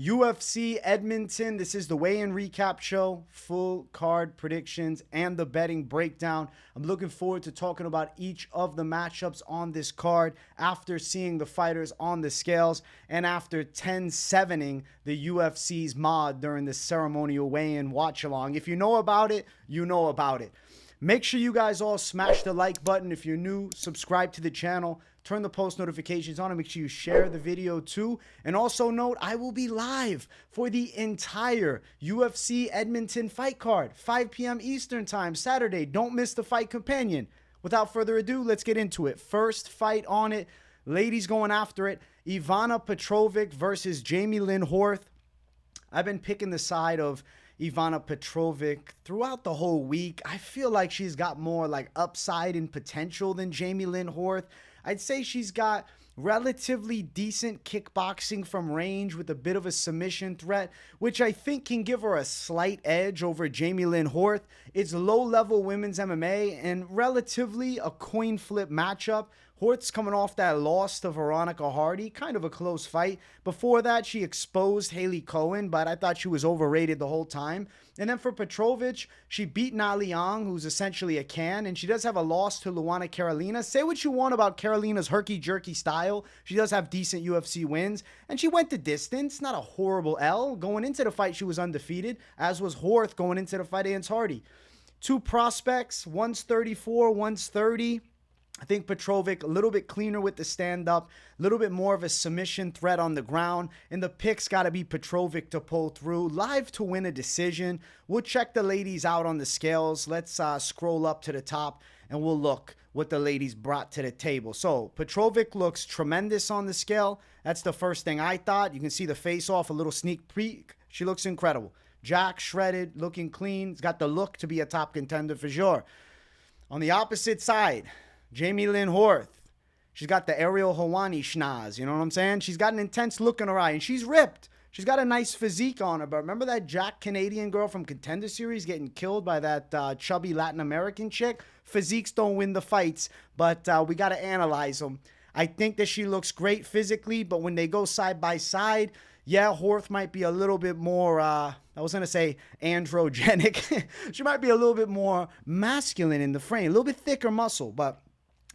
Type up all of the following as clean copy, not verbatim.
UFC Edmonton. This is the weigh-in recap show, full card predictions, and the betting breakdown. I'm looking forward to talking about each of the matchups on this card after seeing the fighters on the scales and after 10-7ing the UFC's mod during the ceremonial weigh-in watch-along. If you know about it, you know about it. Make sure you guys all smash the like button. If you're new, subscribe to the channel. Turn the post notifications on and make sure you share the video too. And also note, I will be live for the entire UFC Edmonton fight card, 5 p.m. Eastern time, Saturday. Don't miss the fight companion. Without further ado, let's get into it. First fight on it, ladies going after it, Ivana Petrović versus Jamie Lynn Horth. I've been picking the side of Ivana Petrović throughout the whole week. I feel like she's got more like upside and potential than Jamie Lynn Horth. I'd say she's got relatively decent kickboxing from range with a bit of a submission threat, which I think can give her a slight edge over Jamie Lynn Horth. It's low-level women's MMA and relatively a coin flip matchup. Horth's coming off that loss to Veronica Hardy, kind of a close fight. Before that, she exposed Haley Cohen, but I thought she was overrated the whole time. And then for Petrović, she beat Na Liang, who's essentially a can, and she does have a loss to Luana Carolina. Say what you want about Carolina's herky-jerky style. She does have decent UFC wins, and she went the distance. Not a horrible L. Going into the fight, she was undefeated, as was Horth going into the fight against Hardy. Two prospects, one's 34, one's 30. I think Petrović a little bit cleaner with the stand-up, a little bit more of a submission threat on the ground, and the pick's got to be Petrović to pull through. Live to win a decision. We'll check the ladies out on the scales. Let's scroll up to the top, and we'll look what the ladies brought to the table. So Petrović looks tremendous on the scale. That's the first thing I thought. You can see the face-off, a little sneak peek. She looks incredible. Jack shredded, looking clean. It's got the look to be a top contender for sure. On the opposite side, Jamie Lynn Horth. She's got the Ariel Helwani schnoz, you know what I'm saying? She's got an intense look in her eye, and she's ripped. She's got a nice physique on her, but remember that Jack Canadian girl from Contender Series getting killed by that chubby Latin American chick? Physiques don't win the fights, but we got to analyze them. I think that she looks great physically, but when they go side by side, yeah, Horth might be a little bit more, I was going to say androgenic. She might be a little bit more masculine in the frame, a little bit thicker muscle, but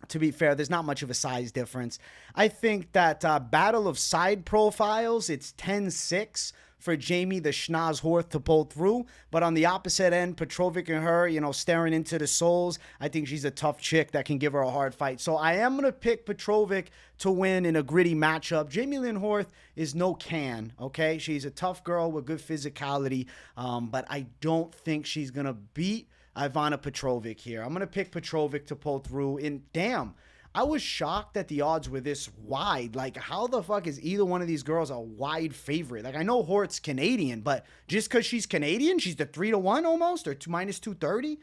to be fair, there's not much of a size difference. I think that battle of side profiles, it's 10-6 for Jamie the Schnoz Horth to pull through. But on the opposite end, Petrović and her, you know, staring into the souls, I think she's a tough chick that can give her a hard fight. So I am going to pick Petrović to win in a gritty matchup. Jamie Lynn Horth is no can, okay? She's a tough girl with good physicality, but I don't think she's going to beat Ivana Petrović here. I'm going to pick Petrović to pull through. And damn, I was shocked that the odds were this wide. Like, how the fuck is either one of these girls a wide favorite? Like, I know Horth's Canadian, but just because she's Canadian, she's the 3-1 almost, or minus 230?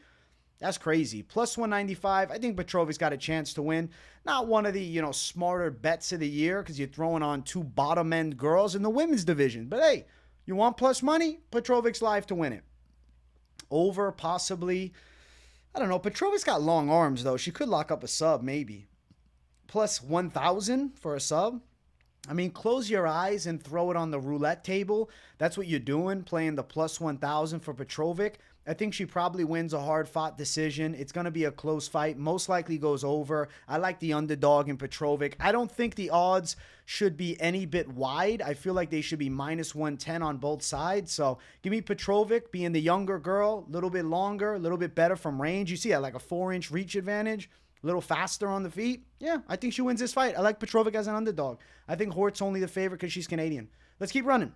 That's crazy. Plus 195. I think Petrovic's got a chance to win. Not one of the, you know, smarter bets of the year because you're throwing on two bottom-end girls in the women's division. But hey, you want plus money? Petrovic's live to win it. Over, possibly. I don't know. Petrovic's got long arms, though. She could lock up a sub, maybe. Plus 1,000 for a sub. I mean, close your eyes and throw it on the roulette table. That's what you're doing, playing the plus 1,000 for Petrović. I think she probably wins a hard-fought decision. It's going to be a close fight. Most likely goes over. I like the underdog in Petrović. I don't think the odds should be any bit wide. I feel like they should be minus 110 on both sides. So give me Petrović being the younger girl, a little bit longer, a little bit better from range. You see that, like a 4-inch reach advantage, a little faster on the feet. Yeah, I think she wins this fight. I like Petrović as an underdog. I think Horth's only the favorite because she's Canadian. Let's keep running.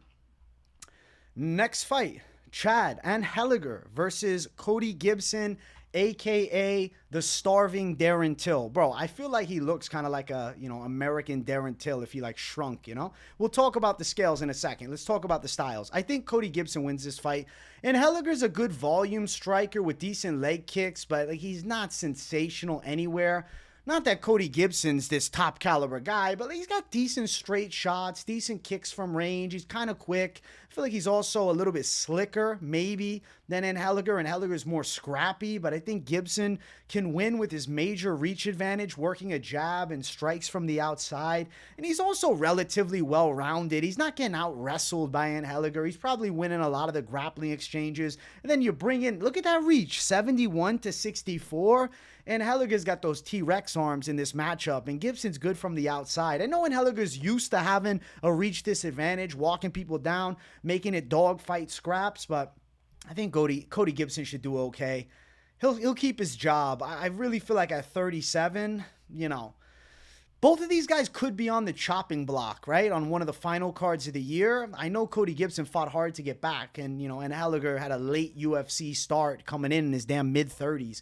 Next fight. Chad Anheliger versus Cody Gibson, a.k.a. the starving Darren Till. Bro, I feel like he looks kind of like a, you know, American Darren Till if he, like, shrunk, you know? We'll talk about the scales in a second. Let's talk about the styles. I think Cody Gibson wins this fight. Anheliger's a good volume striker with decent leg kicks, but, like, he's not sensational anywhere. Not that Cody Gibson's this top caliber guy, but he's got decent straight shots, decent kicks from range. He's kind of quick. I feel like he's also a little bit slicker, maybe, than Anheliger. Anheliger is more scrappy, but I think Gibson can win with his major reach advantage, working a jab and strikes from the outside. And he's also relatively well-rounded. He's not getting out-wrestled by Anheliger. He's probably winning a lot of the grappling exchanges. And then you bring in, look at that reach, 71 to 64. Anheliger's got those T-Rex arms in this matchup, and Gibson's good from the outside. I know Anheliger's used to having a reach disadvantage, walking people down, making it dogfight scraps, but I think Cody Gibson should do okay. He'll keep his job. I really feel like at 37, both of these guys could be on the chopping block, right? On one of the final cards of the year. I know Cody Gibson fought hard to get back, and, Anheliger had a late UFC start coming in his damn mid-30s.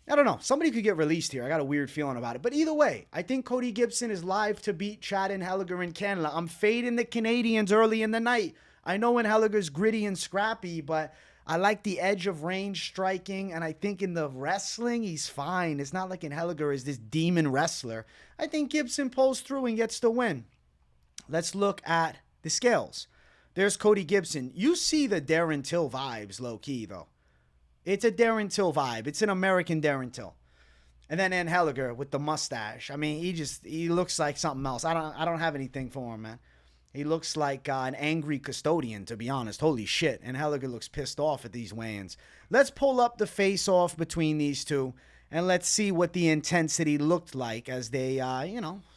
I don't know. Somebody could get released here. I got a weird feeling about it. But either way, I think Cody Gibson is live to beat Chad Anheliger in Canada. I'm fading the Canadians early in the night. I know Anheliger's gritty and scrappy, but I like the edge of range striking, and I think in the wrestling, he's fine. It's not like Anheliger is this demon wrestler. I think Gibson pulls through and gets the win. Let's look at the scales. There's Cody Gibson. You see the Darren Till vibes, low-key, though. It's a Darren Till vibe. It's an American Darren Till. And then Anheliger with the mustache. I mean, he looks like something else. I don't have anything for him, man. He looks like an angry custodian, to be honest. Holy shit. Anheliger looks pissed off at these weigh-ins. Let's pull up the face-off between these two, and let's see what the intensity looked like as they,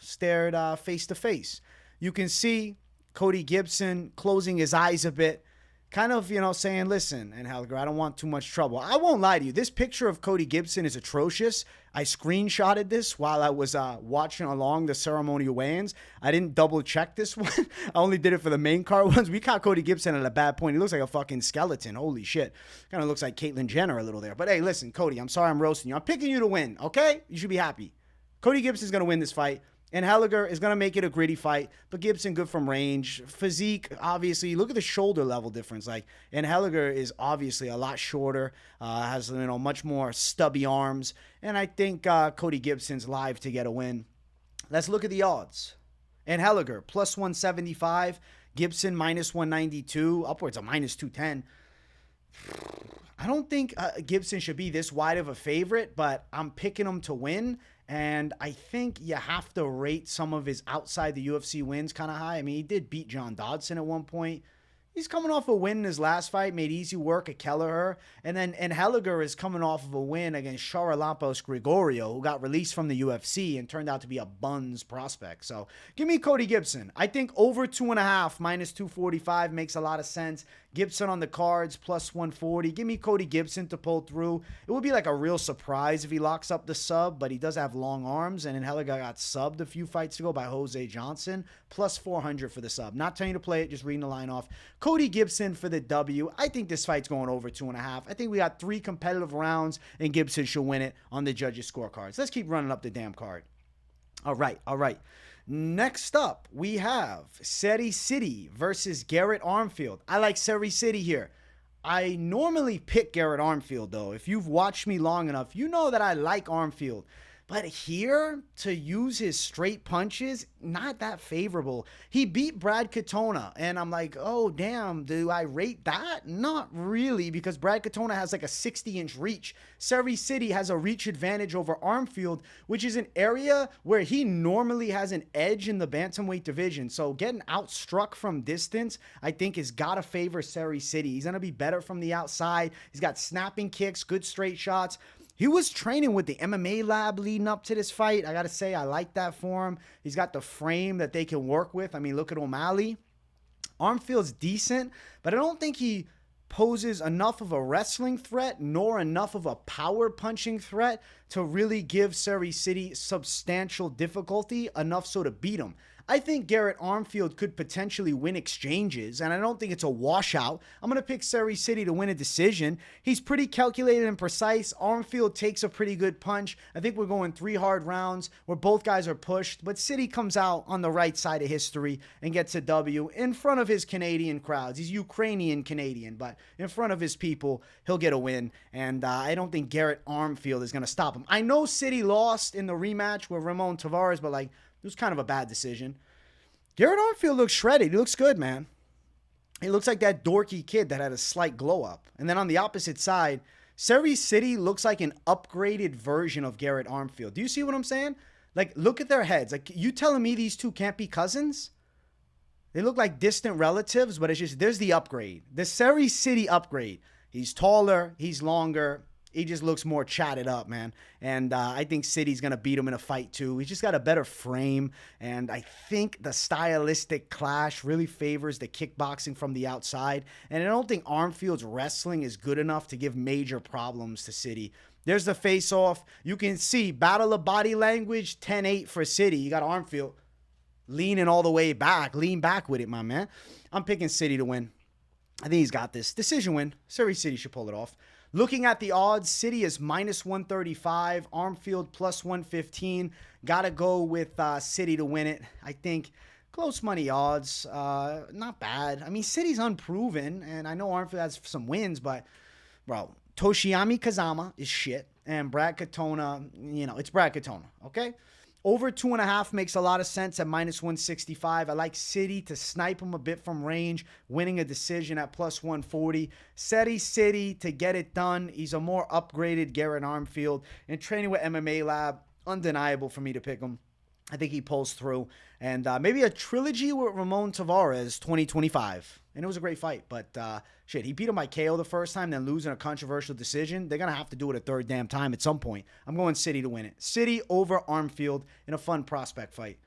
stared face-to-face. You can see Cody Gibson closing his eyes a bit, kind of, saying, listen, Anheliger, I don't want too much trouble. I won't lie to you. This picture of Cody Gibson is atrocious. I screenshotted this while I was watching along the ceremonial weigh-ins. I didn't double-check this one. I only did it for the main card ones. We caught Cody Gibson at a bad point. He looks like a fucking skeleton. Holy shit. Kind of looks like Caitlyn Jenner a little there. But, hey, listen, Cody, I'm sorry I'm roasting you. I'm picking you to win, okay? You should be happy. Cody Gibson's going to win this fight. Anheliger is going to make it a gritty fight, but Gibson good from range. Physique, obviously, look at the shoulder level difference. Like, Anheliger is obviously a lot shorter, has, much more stubby arms, and I think Cody Gibson's live to get a win. Let's look at the odds. Anheliger, plus 175. Gibson, minus 192, upwards of minus 210. I don't think Gibson should be this wide of a favorite, but I'm picking him to win. And I think you have to rate some of his outside the UFC wins kind of high. I mean, he did beat John Dodson at one point. He's coming off a win in his last fight, made easy work of Kelleher. And then Anheliger is coming off of a win against Charalampos Gregorio, who got released from the UFC and turned out to be a buns prospect. So give me Cody Gibson. I think over 2.5, minus 245 makes a lot of sense. Gibson on the cards, plus 140. Give me Cody Gibson to pull through. It would be like a real surprise if he locks up the sub, but he does have long arms, and Anheliger got subbed a few fights ago by Jose Johnson, plus 400 for the sub. Not telling you to play it, just reading the line off. Cody Gibson for the W. I think this fight's going over 2.5. I think we got 3 competitive rounds, and Gibson should win it on the judges' scorecards. Let's keep running up the damn card. All right. Next up, we have Sidey versus Garrett Armfield. I like Sidey here. I normally pick Garrett Armfield, though. If you've watched me long enough, you know that I like Armfield. But here, to use his straight punches, not that favorable. He beat Brad Katona, and I'm like, oh, damn, do I rate that? Not really, because Brad Katona has like a 60-inch reach. Sidey has a reach advantage over Armfield, which is an area where he normally has an edge in the bantamweight division. So getting outstruck from distance, I think, has got to favor Sidey. He's going to be better from the outside. He's got snapping kicks, good straight shots. He was training with the MMA lab leading up to this fight. I got to say, I like that for him. He's got the frame that they can work with. I mean, look at O'Malley. Armfield's decent, but I don't think he poses enough of a wrestling threat nor enough of a power punching threat to really give Sidey substantial difficulty, enough so to beat him. I think Garrett Armfield could potentially win exchanges, and I don't think it's a washout. I'm going to pick Sidey to win a decision. He's pretty calculated and precise. Armfield takes a pretty good punch. I think we're going 3 hard rounds where both guys are pushed, but Sidey comes out on the right side of history and gets a W in front of his Canadian crowds. He's Ukrainian Canadian, but in front of his people, he'll get a win, and I don't think Garrett Armfield is going to stop him. I know Sidey lost in the rematch with Ramon Tavares, but like, it was kind of a bad decision. Garrett Armfield looks shredded. He looks good, man. He looks like that dorky kid that had a slight glow up. And then on the opposite side, Serhiy looks like an upgraded version of Garrett Armfield. Do you see what I'm saying? Like, look at their heads. Like, you telling me these two can't be cousins? They look like distant relatives, but it's just, there's the upgrade. The Serhiy upgrade. He's taller. He's longer. He just looks more chatted up, man. And I think Sidey's going to beat him in a fight, too. He's just got a better frame. And I think the stylistic clash really favors the kickboxing from the outside. And I don't think Armfield's wrestling is good enough to give major problems to Sidey. There's the face-off. You can see battle of body language, 10-8 for Sidey. You got Armfield leaning all the way back. Lean back with it, my man. I'm picking Sidey to win. I think he's got this. Decision win. Sidey should pull it off. Looking at the odds, Sidey is minus 135, Armfield plus 115. Got to go with Sidey to win it. I think close money odds, not bad. I mean, Sidey's unproven, and I know Armfield has some wins, but, bro, Toshiami Kazama is shit, and Brad Katona, it's Brad Katona, okay? Over 2.5 makes a lot of sense at minus 165. I like Sidey to snipe him a bit from range, winning a decision at plus 140. Sidey to get it done. He's a more upgraded Garrett Armfield. And training with MMA Lab, undeniable for me to pick him. I think he pulls through. And maybe a trilogy with Ramon Tavares 2025. And it was a great fight. But shit, he beat him by KO the first time, then losing a controversial decision. They're going to have to do it a third damn time at some point. I'm going Sidey to win it. Sidey over Armfield in a fun prospect fight.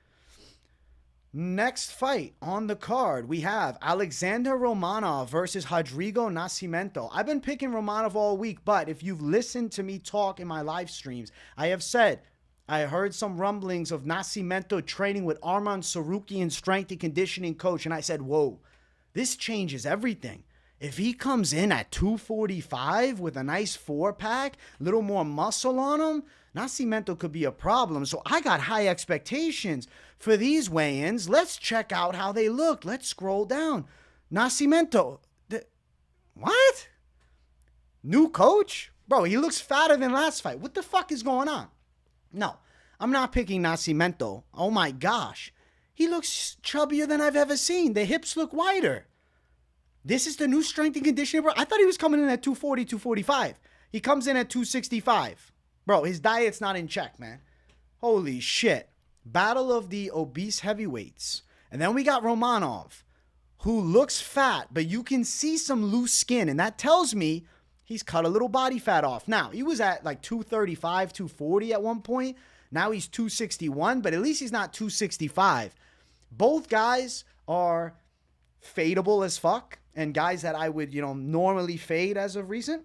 Next fight on the card, we have Alexander Romanov versus Rodrigo Nascimento. I've been picking Romanov all week, but if you've listened to me talk in my live streams, I have said I heard some rumblings of Nascimento training with Arman Sarukian strength and conditioning coach, and I said, whoa, this changes everything. If he comes in at 245 with a nice 4-pack, a little more muscle on him, Nascimento could be a problem. So I got high expectations for these weigh-ins. Let's check out how they look. Let's scroll down. Nascimento. What? New coach? Bro, he looks fatter than last fight. What the fuck is going on? No, I'm not picking Nascimento. Oh my gosh. He looks chubbier than I've ever seen. The hips look wider. This is the new strength and conditioning, bro. I thought he was coming in at 240, 245. He comes in at 265. Bro, his diet's not in check, man. Holy shit. Battle of the obese heavyweights. And then we got Romanov, who looks fat, but you can see some loose skin. And that tells me he's cut a little body fat off. Now, he was at like 235, 240 at one point. Now he's 261, but at least he's not 265. Both guys are fadeable as fuck and guys that I would, normally fade as of recent.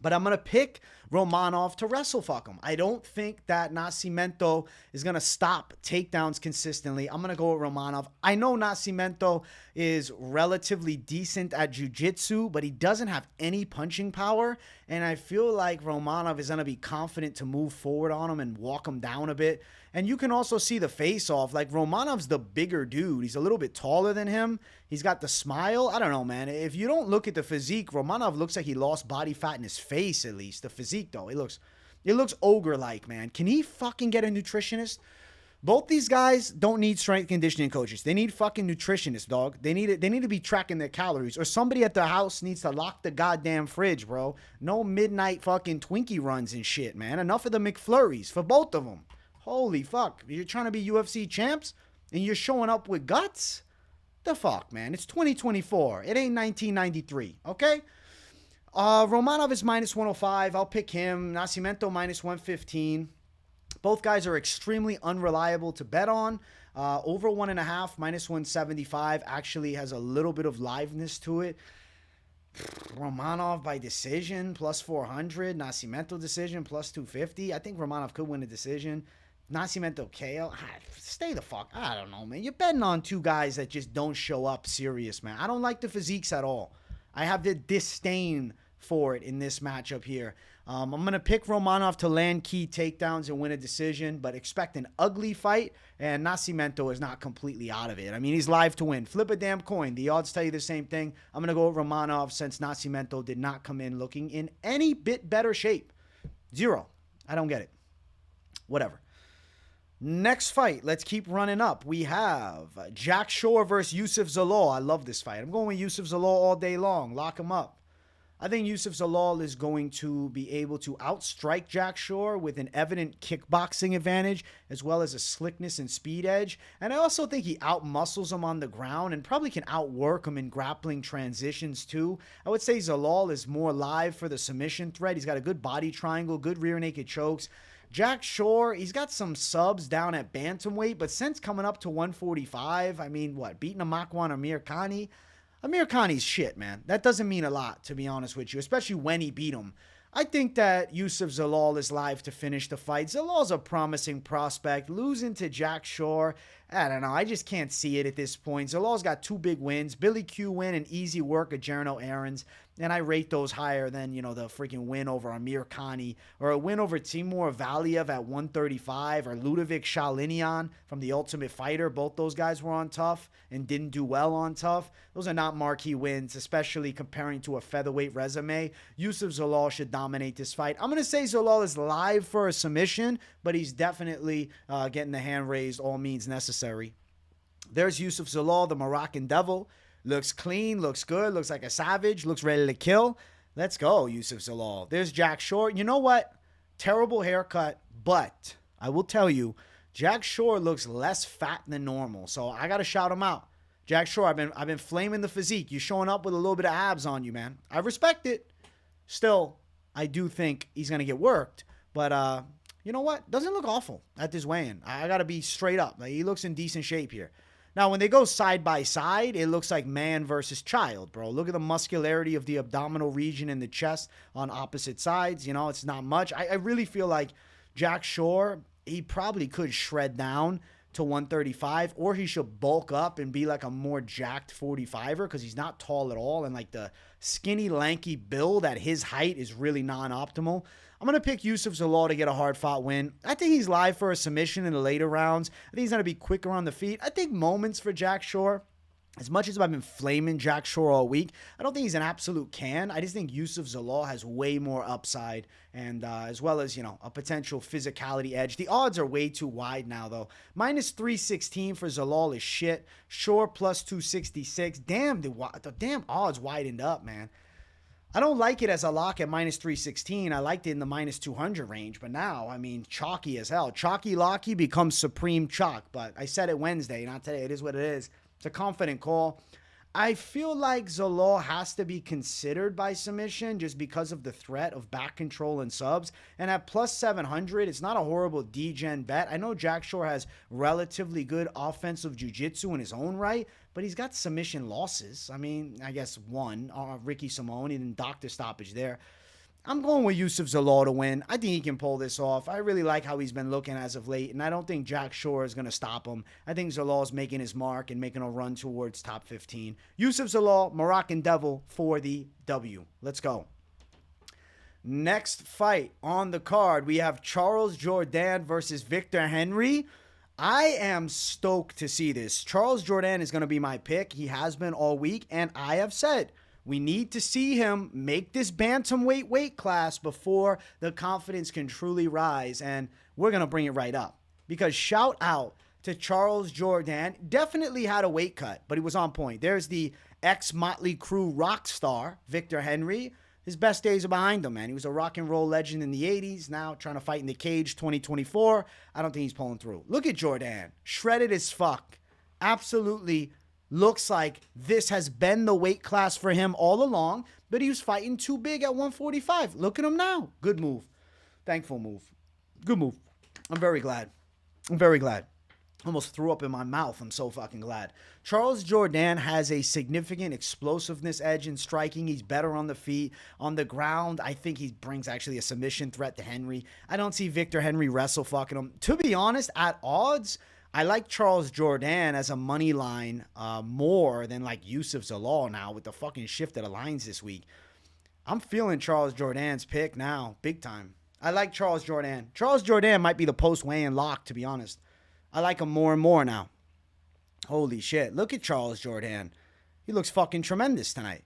But I'm going to pick Romanov to wrestle fuck him. I don't think that Nascimento is going to stop takedowns consistently. I'm going to go with Romanov. I know Nascimento is relatively decent at jiu-jitsu, but he doesn't have any punching power. And I feel like Romanov is going to be confident to move forward on him and walk him down a bit. And you can also see the face-off. Like, Romanov's the bigger dude. He's a little bit taller than him. He's got the smile. I don't know, man. If you don't look at the physique, Romanov looks like he lost body fat in his face, at least. The physique, though, it looks ogre-like, man. Can he fucking get a nutritionist? Both these guys don't need strength conditioning coaches. They need fucking nutritionists, dog. They need to be tracking their calories. Or somebody at their house needs to lock the goddamn fridge, bro. No midnight fucking Twinkie runs and shit, man. Enough of the McFlurries for both of them. Holy fuck. You're trying to be UFC champs and you're showing up with guts? The fuck, man. It's 2024. It ain't 1993, okay? Romanov is minus 105. I'll pick him. Nascimento minus 115. Both guys are extremely unreliable to bet on. Over 1.5, minus 175, actually has a little bit of liveness to it. Romanov by decision, plus 400. Nascimento decision, plus 250. I think Romanov could win a decision. Nascimento KO. Stay the fuck. I don't know, man. You're betting on two guys that just don't show up serious, man. I don't like the physiques at all. I have the disdain for it in this matchup here. I'm going to pick Romanov to land key takedowns and win a decision, but expect an ugly fight, and Nascimento is not completely out of it. I mean, he's live to win. Flip a damn coin. The odds tell you the same thing. I'm going to go with Romanov since Nascimento did not come in looking in any bit better shape. 0. I don't get it. Whatever. Next fight, let's keep running up. We have Jack Shore versus Youssef Zalal. I love this fight. I'm going with Youssef Zalal all day long. Lock him up. I think Youssef Zalal is going to be able to outstrike Jack Shore with an evident kickboxing advantage, as well as a slickness and speed edge. And I also think he outmuscles him on the ground and probably can outwork him in grappling transitions too. I would say Zalal is more live for the submission threat. He's got a good body triangle, good rear naked chokes. Jack Shore, he's got some subs down at bantamweight, but since coming up to 145, I mean, beating a Makwan Amir Khani? Amir Khani's shit, man. That doesn't mean a lot, to be honest with you, especially when he beat him. I think that Youssef Zalal is live to finish the fight. Zalal's a promising prospect. Losing to Jack Shore, I don't know. I just can't see it at this point. Zalal's got 2 big wins. Billy Q win and easy work at Jarno Aarons. And I rate those higher than, the freaking win over Amir Khani or a win over Timur Valiev at 135 or Ludovic Shalinian from The Ultimate Fighter. Both those guys were on tough and didn't do well on tough. Those are not marquee wins, especially comparing to a featherweight resume. Youssef Zalal should dominate this fight. I'm going to say Zalal is live for a submission, but he's definitely getting the hand raised, all means necessary. There's Youssef Zalal, the Moroccan Devil. Looks clean, looks good, looks like a savage, looks ready to kill. Let's go, Youssef Zalal. There's Jack Shore. You know what? Terrible haircut, but I will tell you, Jack Shore looks less fat than normal, so I got to shout him out. Jack Shore, I've been flaming the physique. You showing up with a little bit of abs on you, man. I respect it. Still, I do think he's going to get worked, but you know what? Doesn't look awful at this weigh-in. I got to be straight up. He looks in decent shape here. Now, when they go side by side, it looks like man versus child, bro. Look at the muscularity of the abdominal region and the chest on opposite sides. It's not much. I really feel like Jack Shore, he probably could shred down to 135, or he should bulk up and be like a more jacked 45er because he's not tall at all. And like the skinny, lanky build at his height is really non-optimal. I'm going to pick Youssef Zalal to get a hard-fought win. I think he's live for a submission in the later rounds. I think he's going to be quicker on the feet. I think moments for Jack Shore. As much as I've been flaming Jack Shore all week, I don't think he's an absolute can. I just think Youssef Zalal has way more upside and as well as, a potential physicality edge. The odds are way too wide now, though. Minus 316 for Zalal is shit. Shore plus 266. Damn, the damn odds widened up, man. I don't like it as a lock at minus 316. I liked it in the minus 200 range, but now, chalky as hell. Chalky-locky becomes supreme chalk, but I said it Wednesday, not today. It is what it is. It's a confident call. I feel like Zalal has to be considered by submission just because of the threat of back control and subs. And at plus 700, it's not a horrible D-gen bet. I know Jack Shore has relatively good offensive jiu-jitsu in his own right, but he's got submission losses. I guess one, Ricky Simone, and doctor stoppage there. I'm going with Youssef Zalal to win. I think he can pull this off. I really like how he's been looking as of late, and I don't think Jack Shore is going to stop him. I think Zalal is making his mark and making a run towards top 15. Youssef Zalal, Moroccan Devil for the W. Let's go. Next fight on the card, we have Charles Jourdain versus Victor Henry. I am stoked to see this. Charles Jourdain is going to be my pick. He has been all week, and I have said we need to see him make this bantamweight weight class before the confidence can truly rise, and we're going to bring it right up. Because shout out to Charles Jourdain. Definitely had a weight cut, but he was on point. There's the ex-Motley Crue rock star, Victor Henry. His best days are behind him, man. He was a rock and roll legend in the 80s. Now trying to fight in the cage 2024. I don't think he's pulling through. Look at Jourdain. Shredded as fuck. Absolutely looks like this has been the weight class for him all along, but he was fighting too big at 145. Look at him now. Good move. Thankful move. Good move. I'm very glad. Almost threw up in my mouth. I'm so fucking glad. Charles Jourdain has a significant explosiveness edge in striking. He's better on the feet. On the ground, I think he brings actually a submission threat to Henry. I don't see Victor Henry wrestle fucking him. To be honest, at odds, I like Charles Jourdain as a money line more than like Youssef Zalal now with the fucking shift of the lines this week. I'm feeling Charles Jourdain's pick now, big time. I like Charles Jourdain. Charles Jourdain might be the post-weigh-in lock, to be honest. I like him more and more now. Holy shit. Look at Charles Jourdain. He looks fucking tremendous tonight.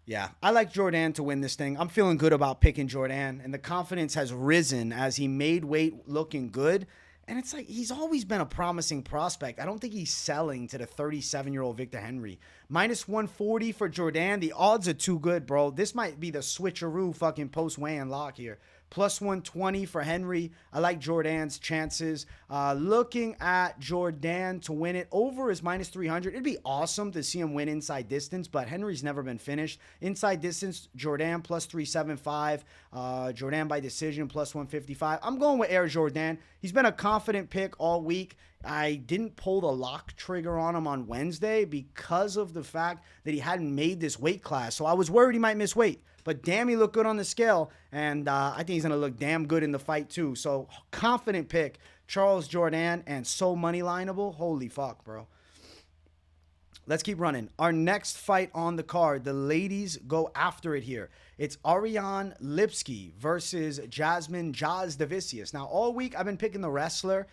Yeah, I like Jourdain to win this thing. I'm feeling good about picking Jourdain, and the confidence has risen as he made weight looking good. And it's like he's always been a promising prospect. I don't think he's selling to the 37-year-old Victor Henry. Minus 140 for Jourdain. The odds are too good, bro. This might be the switcheroo fucking post-weigh-in lock here. Plus 120 for Henry. I like Jourdain's chances. Looking at Jourdain to win it. Over is minus 300. It'd be awesome to see him win inside distance, but Henry's never been finished. Inside distance, Jourdain plus 375. Jourdain by decision plus 155. I'm going with Air Jourdain. He's been a confident pick all week. I didn't pull the lock trigger on him on Wednesday because of the fact that he hadn't made this weight class. So I was worried he might miss weight. But damn, he looked good on the scale. And I think he's going to look damn good in the fight too. So confident pick. Charles Jourdain and so money lineable. Holy fuck, bro. Let's keep running. Our next fight on the card. The ladies go after it here. It's Ariane Lipski versus Jasmine Jasudavicius. Now, all week I've been picking the wrestler.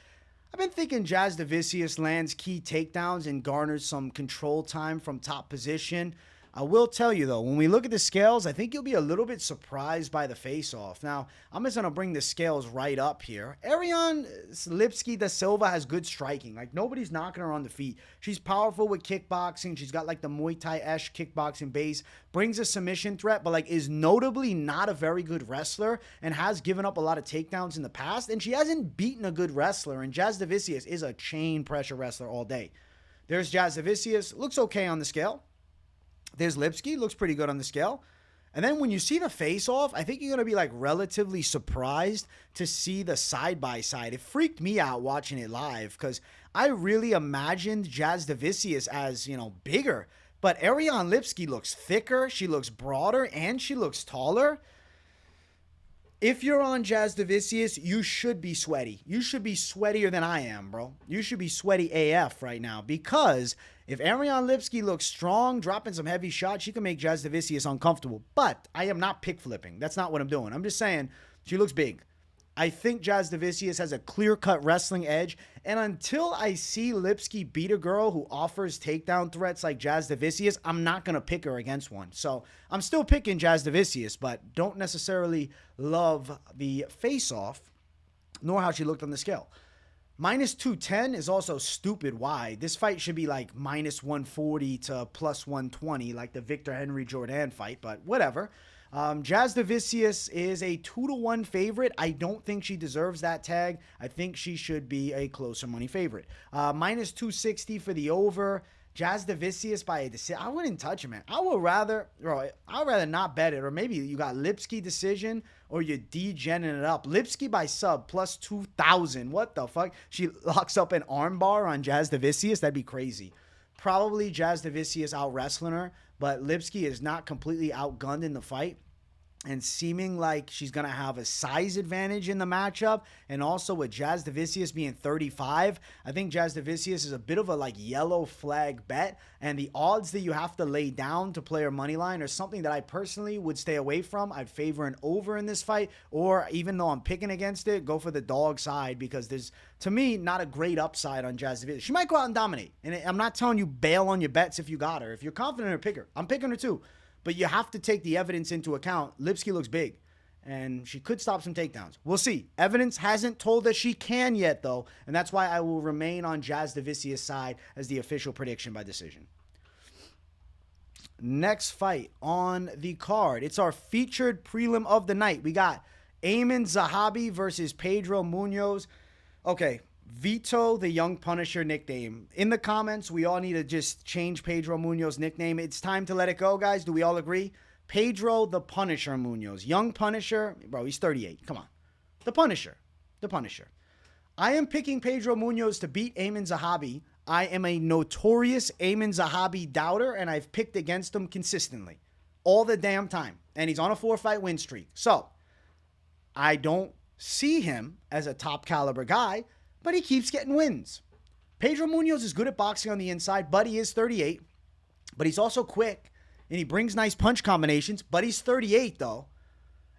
I've been thinking Jasudavicius lands key takedowns and garners some control time from top position. I will tell you, though, when we look at the scales, I think you'll be a little bit surprised by the face-off. Now, I'm just going to bring the scales right up here. Ariane Lipski da Silva has good striking. Like, nobody's knocking her on the feet. She's powerful with kickboxing. She's got, like, the Muay Thai-esque kickboxing base. Brings a submission threat, but, like, is notably not a very good wrestler and has given up a lot of takedowns in the past. And she hasn't beaten a good wrestler. And Jasudavicius is a chain pressure wrestler all day. There's Jasudavicius. Looks okay on the scale. There's Lipski, looks pretty good on the scale. And then when you see the face-off, I think you're going to be like relatively surprised to see the side-by-side. It freaked me out watching it live because I really imagined Jasudavicius as, you know, bigger. But Ariane Lipski looks thicker, she looks broader, and she looks taller. If you're on Jasudavicius, you should be sweaty. You should be sweatier than I am, bro. You should be sweaty AF right now because if Ariane Lipski looks strong, dropping some heavy shots, she can make Jasudavicius uncomfortable. But I am not pick flipping. That's not what I'm doing. I'm just saying she looks big. I think Jasudavicius has a clear-cut wrestling edge. And until I see Lipski beat a girl who offers takedown threats like Jasudavicius, I'm not going to pick her against one. So I'm still picking Jasudavicius, but don't necessarily love the face-off, nor how she looked on the scale. Minus 210 is also stupid wide. This fight should be like minus 140 to plus 120, like the Victor Henry Jourdain fight, but whatever. Jasudavicius is a 2-1 favorite. I don't think she deserves that tag. I think she should be a closer money favorite. Minus 260 for the over. Jasudavicius by a decision. I wouldn't touch him, man. I would rather not bet it. Or maybe you got Lipski decision or you're degenning it up. Lipski by sub plus 2,000. What the fuck? She locks up an armbar on Jasudavicius. That'd be crazy. Probably Jasudavicius out wrestling her, but Lipski is not completely outgunned in the fight. And seeming like she's going to have a size advantage in the matchup. And also with Jasudavicius being 35, I think Jasudavicius is a bit of a like yellow flag bet. And the odds that you have to lay down to play her money line are something that I personally would stay away from. I'd favor an over in this fight. Or even though I'm picking against it, go for the dog side. Because there's, to me, not a great upside on Jasudavicius. She might go out and dominate. And I'm not telling you bail on your bets if you got her. If you're confident in her, pick her. I'm picking her too. But you have to take the evidence into account. Lipski looks big, and she could stop some takedowns. We'll see. Evidence hasn't told us she can yet, though, and that's why I will remain on Jasudavicius' side as the official prediction by decision. Next fight on the card. It's our featured prelim of the night. We got Aiemann Zahabi versus Pedro Munhoz. Okay. Veto the Young Punisher nickname. In the comments, we all need to just change Pedro Munhoz's nickname. It's time to let it go, guys. Do we all agree? Pedro the Punisher Munhoz. Young Punisher. Bro, he's 38. Come on. The Punisher. The Punisher. I am picking Pedro Munhoz to beat Aiemann Zahabi. I am a notorious Aiemann Zahabi doubter, and I've picked against him consistently. All the damn time. And he's on a 4-fight win streak. So, I don't see him as a top caliber guy, but he keeps getting wins. Pedro Munhoz is good at boxing on the inside, but he is 38. But he's also quick, and he brings nice punch combinations, but he's 38, though.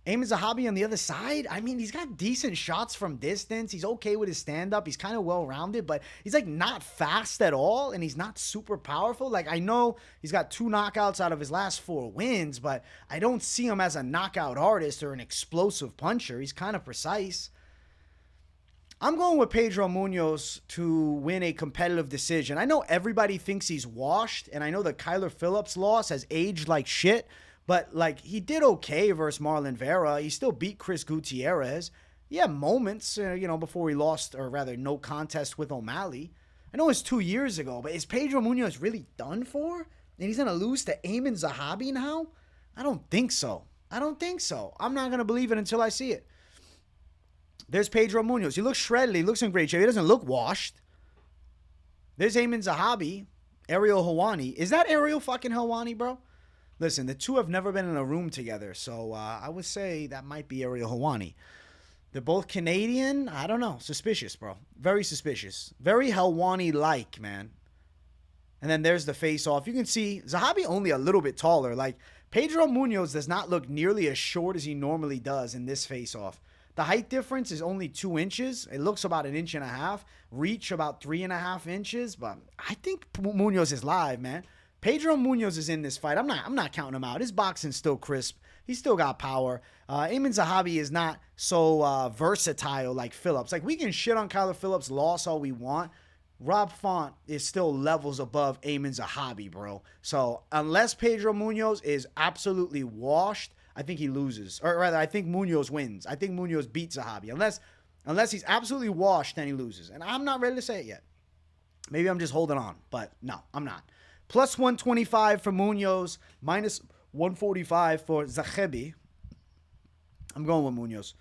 Aiemann Zahabi on the other side, I mean, he's got decent shots from distance. He's okay with his stand-up. He's kind of well-rounded, but he's, like, not fast at all, and he's not super powerful. Like, I know he's got 2 knockouts out of his last 4 wins, but I don't see him as a knockout artist or an explosive puncher. He's kind of precise. I'm going with Pedro Munhoz to win a competitive decision. I know everybody thinks he's washed, and I know the Kyler Phillips loss has aged like shit, but, like, he did okay versus Marlon Vera. He still beat Chris Gutierrez. He had moments, before he lost, or rather, no contest with O'Malley. I know it's 2 years ago, but is Pedro Munhoz really done for? And he's going to lose to Aiemann Zahabi now? I don't think so. I'm not going to believe it until I see it. There's Pedro Munhoz. He looks shredded. He looks in great shape. He doesn't look washed. There's Aiemann Zahabi. Ariel Helwani. Is that Ariel fucking Helwani, bro? Listen, the two have never been in a room together, so I would say that might be Ariel Helwani. They're both Canadian. I don't know. Suspicious, bro. Very suspicious. Very Helwani-like, man. And then there's the face-off. You can see Zahabi only a little bit taller. Like, Pedro Munhoz does not look nearly as short as he normally does in this face-off. The height difference is only 2 inches. It looks about 1.5 inches. Reach about 3.5 inches. But I think Munhoz is live, man. Pedro Munhoz is in this fight. I'm not counting him out. His boxing's still crisp. He's still got power. Aiemann Zahabi is not so versatile like Phillips. Like, we can shit on Kyler Phillips' loss all we want. Rob Font is still levels above Aiemann Zahabi, bro. So unless Pedro Munhoz is absolutely washed, I think he loses. Or rather, I think Munhoz wins. I think Munhoz beats Zahabi. Unless he's absolutely washed, then he loses. And I'm not ready to say it yet. Maybe I'm just holding on. But no, I'm not. Plus 125 for Munhoz. Minus 145 for Zahabi. I'm going with Munhoz.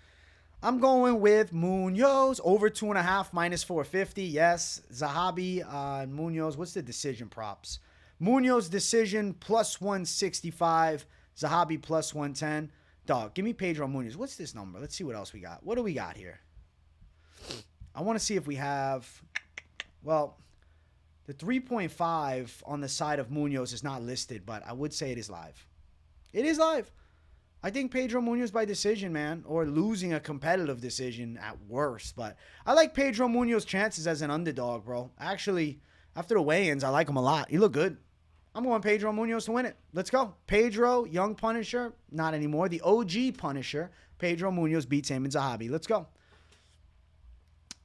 Over 2.5, minus 450. Yes. Zahabi and Munhoz. What's the decision props? Munhoz decision plus 165. Zahabi plus 110. Dog, give me Pedro Munhoz. What's this number? Let's see what else we got. What do we got here? I want to see if we have... Well, the 3.5 on the side of Munhoz is not listed, but I would say it is live. It is live. I think Pedro Munhoz by decision, man, or losing a competitive decision at worst. But I like Pedro Munhoz's chances as an underdog, bro. Actually, after the weigh-ins, I like him a lot. He looked good. I'm going Pedro Munhoz to win it. Let's go. Pedro, young Punisher. Not anymore. The OG Punisher. Pedro Munhoz beats Aiemann Zahabi. Let's go.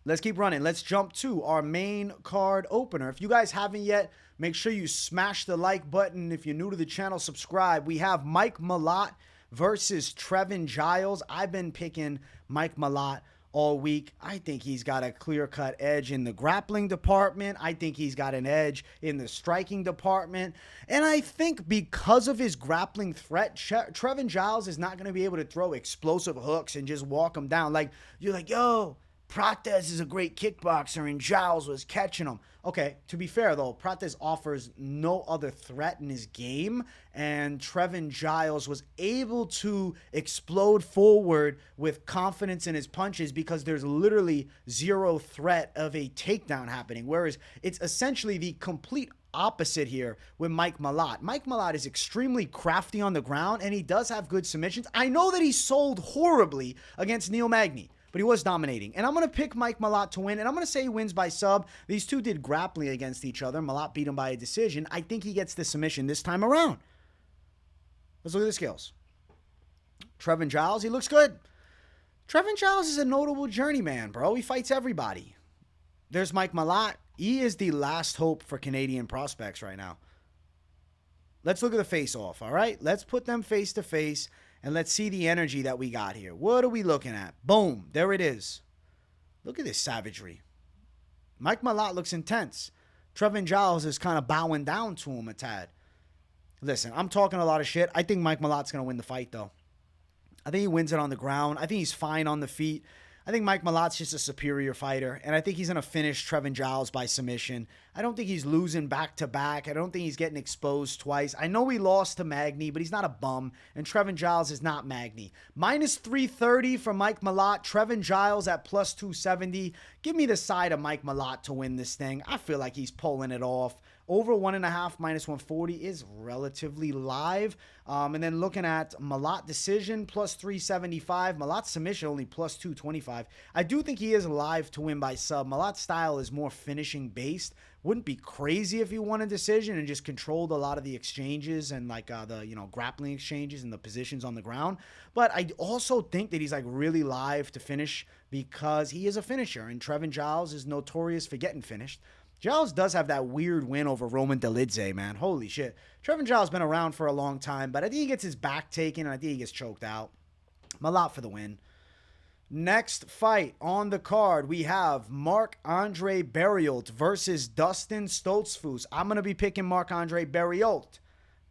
Let's keep running. Let's jump to our main card opener. If you guys haven't yet, make sure you smash the like button. If you're new to the channel, subscribe. We have Mike Malott versus Trevin Giles. I've been picking Mike Malott all week. I think he's got a clear-cut edge in the grappling department. I think he's got an edge in the striking department. And I think because of his grappling threat, Trevin Giles is not going to be able to throw explosive hooks and just walk him down. Like, you're like, yo, Prates is a great kickboxer and Giles was catching him. Okay, to be fair, though, Prates offers no other threat in his game, and Trevin Giles was able to explode forward with confidence in his punches because there's literally zero threat of a takedown happening, whereas it's essentially the complete opposite here with Mike Malott. Mike Malott is extremely crafty on the ground, and he does have good submissions. I know that he sold horribly against Neil Magny, but he was dominating. And I'm going to pick Mike Malott to win, and I'm going to say he wins by sub. These two did grappling against each other. Malott beat him by a decision. I think he gets the submission this time around. Let's look at the skills. Trevin Giles, he looks good. Trevin Giles is a notable journeyman, bro. He fights everybody. There's Mike Malott. He is the last hope for Canadian prospects right now. Let's look at the face-off, all right? Let's put them face-to-face. And let's see the energy that we got here. What are we looking at? Boom. There it is. Look at this savagery. Mike Malott looks intense. Trevin Giles is kind of bowing down to him a tad. Listen, I'm talking a lot of shit. I think Mike Malott's going to win the fight, though. I think he wins it on the ground. I think he's fine on the feet. I think Mike Malott's just a superior fighter, and I think he's going to finish Trevin Giles by submission. I don't think he's losing back-to-back. I don't think he's getting exposed twice. I know he lost to Magny, but he's not a bum, and Trevin Giles is not Magny. Minus 330 for Mike Malott. Trevin Giles at plus 270. Give me the side of Mike Malott to win this thing. I feel like he's pulling it off. Over 1.5 minus 140 is relatively live. And then looking at Malott decision, plus 375. Malott submission, only plus 225. I do think he is live to win by sub. Malott's style is more finishing based. Wouldn't be crazy if he won a decision and just controlled a lot of the exchanges and like the grappling exchanges and the positions on the ground. But I also think that he's like really live to finish because he is a finisher, and Trevin Giles is notorious for getting finished. Giles does have that weird win over Roman Dolidze, man. Holy shit. Trevin Giles been around for a long time, but I think he gets his back taken, and I think he gets choked out. Malott for the win. Next fight on the card, we have Marc-Andre Barriault versus Dustin Stoltzfus. I'm going to be picking Marc-Andre Barriault.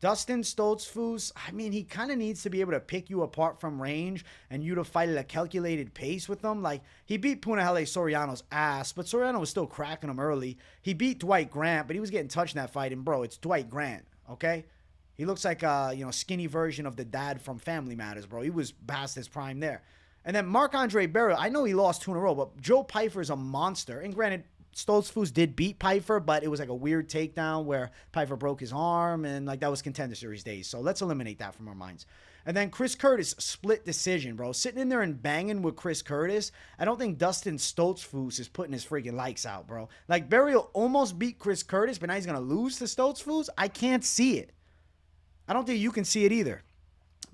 Dustin Stoltzfus, I mean, he kind of needs to be able to pick you apart from range and you to fight at a calculated pace with him. Like, he beat Punahele Soriano's ass, but Soriano was still cracking him early. He beat Dwight Grant, but he was getting touched in that fight. And, bro, it's Dwight Grant, okay? He looks like a, skinny version of the dad from Family Matters, bro. He was past his prime there. And then Marc-Andre Barriault, I know he lost 2 in a row, but Joe Pyfer's a monster. And granted, Stoltzfus did beat Pyfer, but it was like a weird takedown where Pyfer broke his arm, and like that was Contender Series days. So let's eliminate that from our minds. And then Chris Curtis, split decision, bro. Sitting in there and banging with Chris Curtis, I don't think Dustin Stoltzfus is putting his freaking lights out, bro. Like, Barriault almost beat Chris Curtis, but now he's going to lose to Stoltzfus? I can't see it. I don't think you can see it either.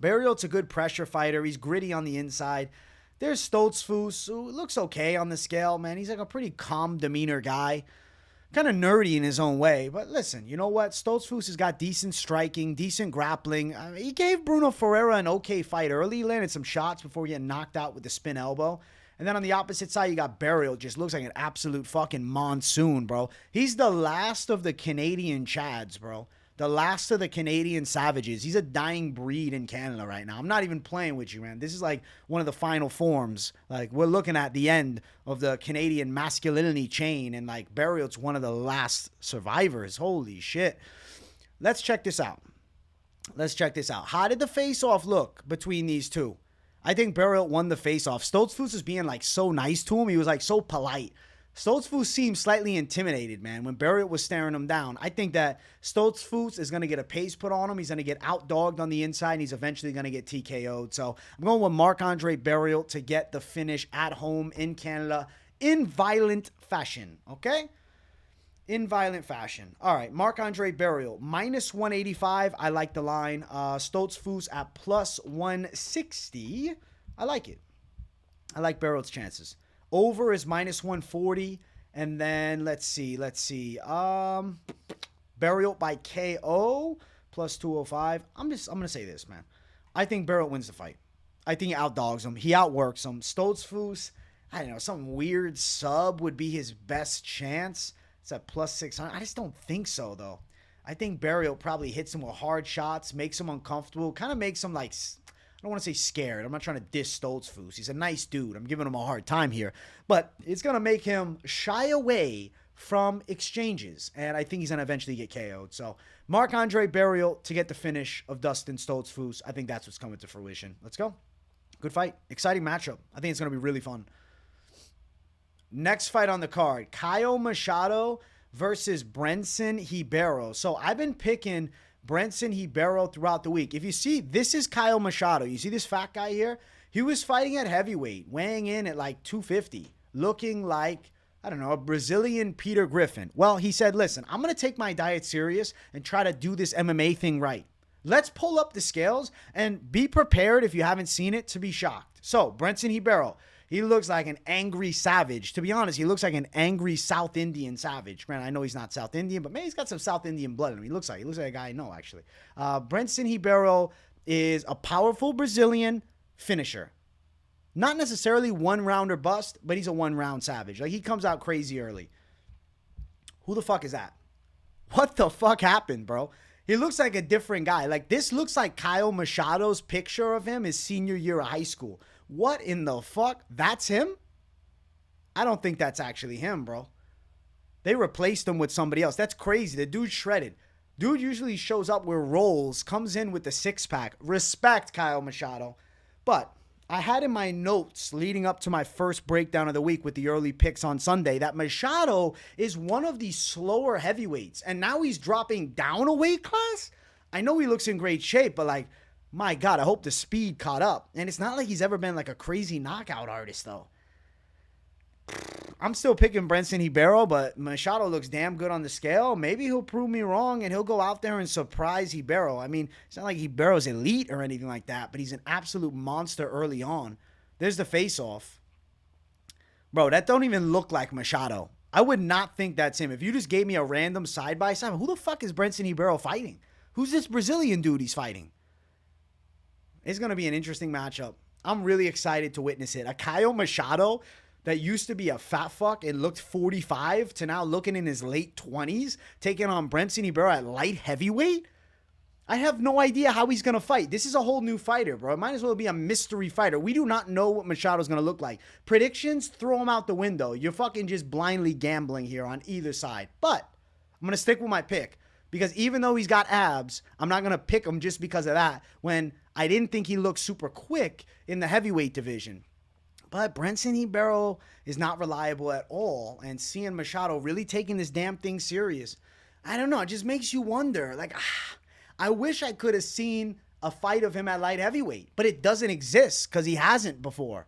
Barriault's a good pressure fighter. He's gritty on the inside. There's Stoltzfus, who looks okay on the scale, man. He's like a pretty calm demeanor guy. Kind of nerdy in his own way. But listen, you know what? Stoltzfus has got decent striking, decent grappling. I mean, he gave Bruno Ferreira an okay fight early. He landed some shots before getting knocked out with the spin elbow. And then on the opposite side, you got Barriault. Just looks like an absolute fucking monsoon, bro. He's the last of the Canadian Chads, bro. The last of the Canadian savages. He's a dying breed in Canada right now. I'm not even playing with you, man. This is like one of the final forms. Like, we're looking at the end of the Canadian masculinity chain, and like Barriault's one of the last survivors. Holy shit. Let's check this out. How did the face-off look between these two? I think Barriault won the face-off. Stoltzfus was being like so nice to him. He was like so polite. Stoltzfus seemed slightly intimidated, man, when Barriault was staring him down. I think that Stoltzfus is going to get a pace put on him. He's going to get outdogged on the inside, and he's eventually going to get TKO'd. So I'm going with Marc-Andre Barriault to get the finish at home in Canada in violent fashion, okay? In violent fashion. All right, Marc-Andre Barriault, minus 185. I like the line. Stoltzfus at plus 160. I like it. I like Barriault's chances. Over is minus 140. And then let's see. Barriault by KO plus 205. I'm going to say this, man. I think Barriault wins the fight. I think he outdogs him. He outworks him. Stoltzfus, I don't know, some weird sub would be his best chance. It's at plus 600. I just don't think so, though. I think Barriault probably hits him with hard shots, makes him uncomfortable, kind of makes him like, I don't want to say scared. I'm not trying to diss Stoltzfus. He's a nice dude. I'm giving him a hard time here. But it's going to make him shy away from exchanges. And I think he's going to eventually get KO'd. So Marc-Andre Barriault to get the finish of Dustin Stoltzfus. I think that's what's coming to fruition. Let's go. Good fight. Exciting matchup. I think it's going to be really fun. Next fight on the card. Caio Machado versus Brenson Ribeiro. So I've been picking Brenson Ribeiro throughout the week. If you see, this is Caio Machado. You see this fat guy here? He was fighting at heavyweight, weighing in at like 250, looking like, I don't know, a Brazilian Peter Griffin. Well, he said, listen, I'm going to take my diet serious and try to do this MMA thing right. Let's pull up the scales and be prepared, if you haven't seen it, to be shocked. So, Brenson Ribeiro, he looks like an angry savage. To be honest, he looks like an angry South Indian savage. Granted, I know he's not South Indian, but maybe he's got some South Indian blood in him. He looks like a guy I know, actually. Brenson Ribeiro is a powerful Brazilian finisher. Not necessarily one-rounder bust, but he's a one-round savage. Like, he comes out crazy early. Who the fuck is that? What the fuck happened, bro? He looks like a different guy. Like, this looks like Caio Machado's picture of him his senior year of high school. What in the fuck? That's him? I don't think that's actually him, bro. They replaced him with somebody else. That's crazy. The dude's shredded. Dude usually shows up with rolls, comes in with the six-pack. Respect, Kyle Machado. But I had in my notes leading up to my first breakdown of the week with the early picks on Sunday that Machado is one of the slower heavyweights. And now he's dropping down a weight class? I know he looks in great shape, but like, my God, I hope the speed caught up. And it's not like he's ever been like a crazy knockout artist, though. I'm still picking Brenson Ribeiro, but Machado looks damn good on the scale. Maybe he'll prove me wrong and he'll go out there and surprise Ribeiro. I mean, it's not like Ribeiro's elite or anything like that, but he's an absolute monster early on. There's the face-off. Bro, that don't even look like Machado. I would not think that's him. If you just gave me a random side-by-side, who the fuck is Brenson Ribeiro fighting? Who's this Brazilian dude he's fighting? It's going to be an interesting matchup. I'm really excited to witness it. A Kyle Machado that used to be a fat fuck and looked 45 to now looking in his late 20s, taking on Brenson Ribeiro at light heavyweight? I have no idea how he's going to fight. This is a whole new fighter, bro. It might as well be a mystery fighter. We do not know what Machado's going to look like. Predictions, throw them out the window. You're fucking just blindly gambling here on either side. But I'm going to stick with my pick because even though he's got abs, I'm not going to pick him just because of that when I didn't think he looked super quick in the heavyweight division. But Brenson Ribeiro is not reliable at all. And seeing Machado really taking this damn thing serious, I don't know. It just makes you wonder. Like, I wish I could have seen a fight of him at light heavyweight. But it doesn't exist because he hasn't before.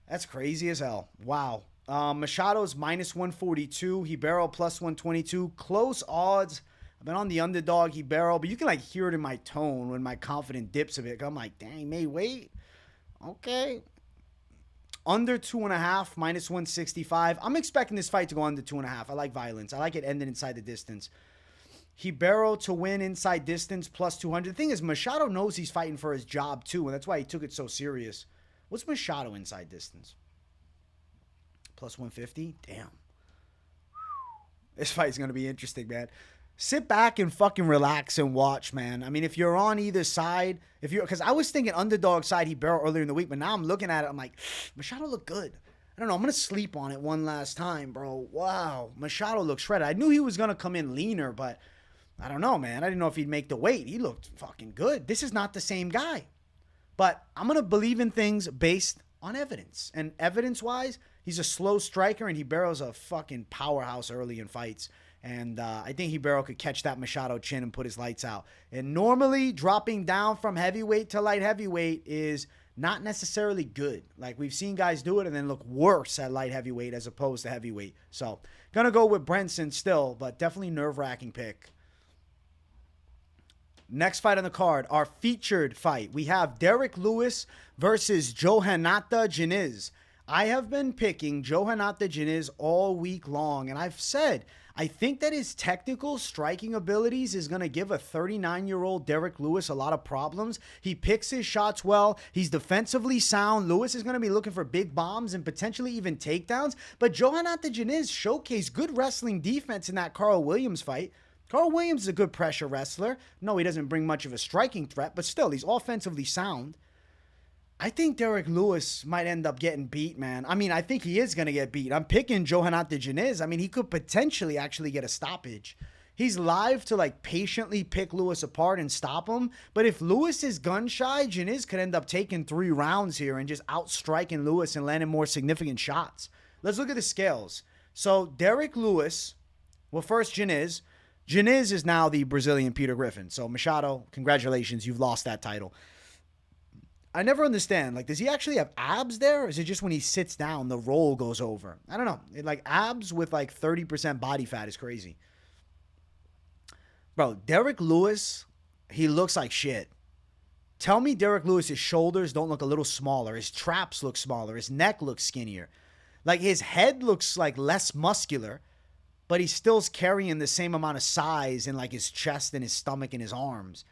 That's crazy as hell. Wow. Machado's minus 142. Ribeiro plus 122. Close odds. I've been on the underdog Ribeiro. But you can like hear it in my tone when my confidence dips a bit. I'm like, dang, he may wait. Okay. Under 2.5, minus 165. I'm expecting this fight to go under 2.5. I like violence. I like it ending inside the distance. Ribeiro to win inside distance, plus 200. The thing is, Machado knows he's fighting for his job, too, and that's why he took it so serious. What's Machado inside distance? Plus 150? Damn. This fight's going to be interesting, man. Sit back and fucking relax and watch, man. I mean, if you're on either side, because I was thinking underdog side Ribeiro earlier in the week, but now I'm looking at it, I'm like, Machado looked good. I don't know. I'm going to sleep on it one last time, bro. Wow. Machado looks shredded. I knew he was going to come in leaner, but I don't know, man. I didn't know if he'd make the weight. He looked fucking good. This is not the same guy. But I'm going to believe in things based on evidence. And evidence-wise, he's a slow striker, and Ribeiro's a fucking powerhouse early in fights. And I think Ribeiro could catch that Machado chin and put his lights out. And normally, dropping down from heavyweight to light heavyweight is not necessarily good. Like, we've seen guys do it and then look worse at light heavyweight as opposed to heavyweight. So, gonna go with Brenson still, but definitely nerve-wracking pick. Next fight on the card, our featured fight. We have Derek Lewis versus Jourdain Diniz. I have been picking Jourdain Diniz all week long, and I've said I think that his technical striking abilities is going to give a 39-year-old Derek Lewis a lot of problems. He picks his shots well. He's defensively sound. Lewis is going to be looking for big bombs and potentially even takedowns. But Jourdain Diniz showcased good wrestling defense in that Carl Williams fight. Carl Williams is a good pressure wrestler. No, he doesn't bring much of a striking threat, but still, he's offensively sound. I think Derek Lewis might end up getting beat, man. I mean, I think he is going to get beat. I'm picking Jourdain Diniz. I mean, he could potentially actually get a stoppage. He's live to, like, patiently pick Lewis apart and stop him. But if Lewis is gun-shy, Diniz could end up taking 3 rounds here and just outstriking Lewis and landing more significant shots. Let's look at the scales. So, Derek Lewis, well, first, Diniz. Diniz is now the Brazilian Peter Griffin. So, Machado, congratulations. You've lost that title. I never understand. Like, does he actually have abs there? Or is it just when he sits down, the roll goes over? I don't know. Like, abs with, like, 30% body fat is crazy. Bro, Derek Lewis, he looks like shit. Tell me Derek Lewis's shoulders don't look a little smaller. His traps look smaller. His neck looks skinnier. Like, his head looks, like, less muscular, but he's still carrying the same amount of size in, like, his chest and his stomach and his arms.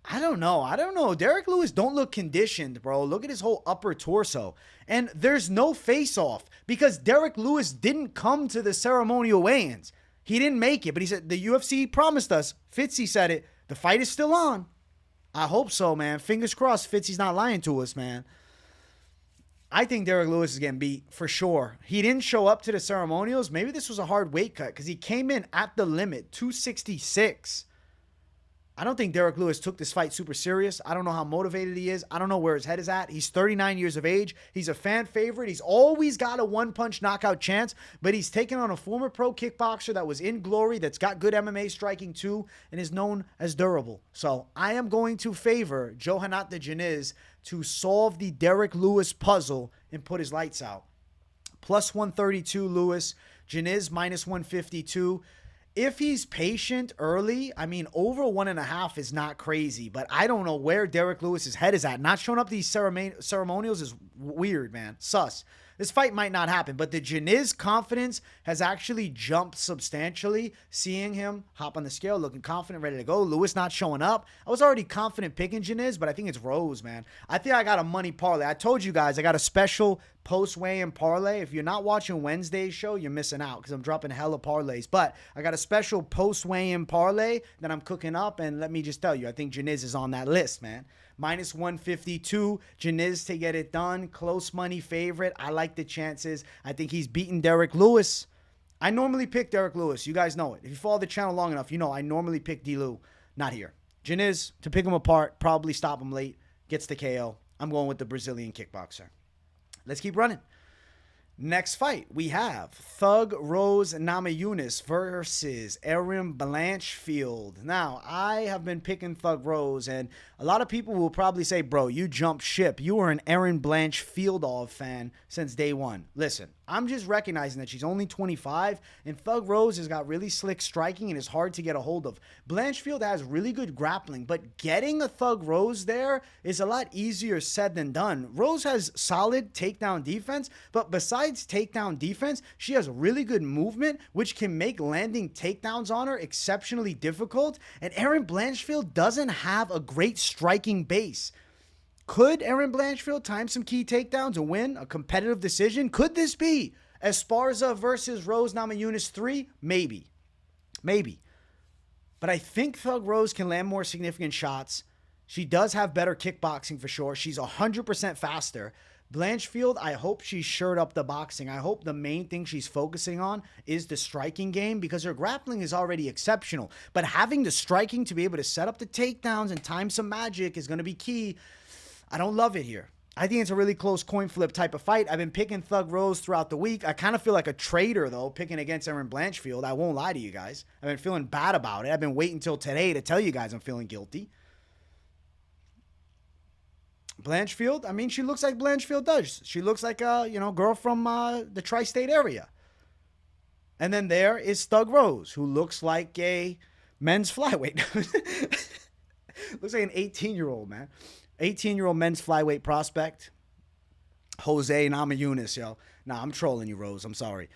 I don't know. Derek Lewis don't look conditioned, bro. Look at his whole upper torso. And there's no face-off because Derek Lewis didn't come to the ceremonial weigh-ins. He didn't make it, but he said, the UFC promised us. Fitzy said it. The fight is still on. I hope so, man. Fingers crossed Fitzy's not lying to us, man. I think Derek Lewis is getting beat for sure. He didn't show up to the ceremonials. Maybe this was a hard weight cut because he came in at the limit, 266. I don't think Derek Lewis took this fight super serious. I don't know how motivated he is. I don't know where his head is at. He's 39 years of age. He's a fan favorite. He's always got a one-punch knockout chance, but he's taken on a former pro kickboxer that was in glory, that's got good MMA striking too, and is known as durable. So I am going to favor Jourdain Diniz to solve the Derek Lewis puzzle and put his lights out. Plus 132 Lewis, Diniz minus 152. If he's patient early, I mean, over 1.5 is not crazy, but I don't know where Derek Lewis's head is at. Not showing up these ceremonials is weird, man. Sus. This fight might not happen, but the Diniz confidence has actually jumped substantially. Seeing him hop on the scale, looking confident, ready to go. Lewis not showing up. I was already confident picking Diniz, but I think it's Rose, man. I think I got a money parlay. I told you guys I got a special post-weigh-in parlay. If you're not watching Wednesday's show, you're missing out because I'm dropping hella parlays. But I got a special post-weigh-in parlay that I'm cooking up, and let me just tell you, I think Diniz is on that list, man. Minus 152, Diniz to get it done. Close money favorite. I like the chances. I think he's beating Derek Lewis. I normally pick Derek Lewis. You guys know it. If you follow the channel long enough, you know I normally pick D-Lew. Not here. Diniz, to pick him apart, probably stop him late. Gets the KO. I'm going with the Brazilian kickboxer. Let's keep running. Next fight, we have Thug Rose Namajunas versus Ariane Blanchfield. Now, I have been picking Thug Rose, and a lot of people will probably say, bro, you jumped ship. You were an Ariane Blanchfield fan since day one. Listen, I'm just recognizing that she's only 25, and Thug Rose has got really slick striking and is hard to get a hold of. Blanchfield has really good grappling, but getting a Thug Rose there is a lot easier said than done. Rose has solid takedown defense, but besides takedown defense, she has really good movement, which can make landing takedowns on her exceptionally difficult, and Ariane Blanchfield doesn't have a great striking base. Could Ariane Blanchfield time some key takedowns and win a competitive decision? Could this be Esparza versus Rose Namajunas 3? Maybe. Maybe. But I think Thug Rose can land more significant shots. She does have better kickboxing for sure. She's 100% faster. Blanchfield, I hope she's shored up the boxing. I hope the main thing she's focusing on is the striking game because her grappling is already exceptional. But having the striking to be able to set up the takedowns and time some magic is going to be key. I don't love it here. I think it's a really close coin flip type of fight. I've been picking Thug Rose throughout the week. I kind of feel like a traitor, though, picking against Ariane Blanchfield. I won't lie to you guys. I've been feeling bad about it. I've been waiting until today to tell you guys I'm feeling guilty. Blanchfield, I mean, she looks like Blanchfield does. She looks like a, girl from the tri-state area. And then there is Thug Rose, who looks like a men's flyweight. Looks like an 18-year-old, man. 18-year-old men's flyweight prospect. Jose Namajunas, yo. Nah, I'm trolling you, Rose. I'm sorry.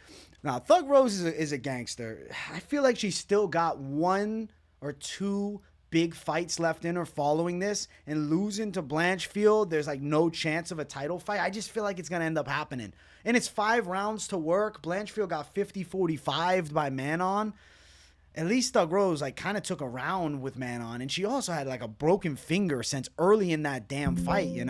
Now, Thug Rose is a gangster. I feel like she's still got 1 or 2 big fights left in her following this, and losing to Blanchfield, there's like no chance of a title fight. I just feel like it's going to end up happening. And it's 5 rounds to work. Blanchfield got 50-45 by Manon. At least Thug Rose kind of took a round with Manon, and she also had a broken finger since early in that damn fight,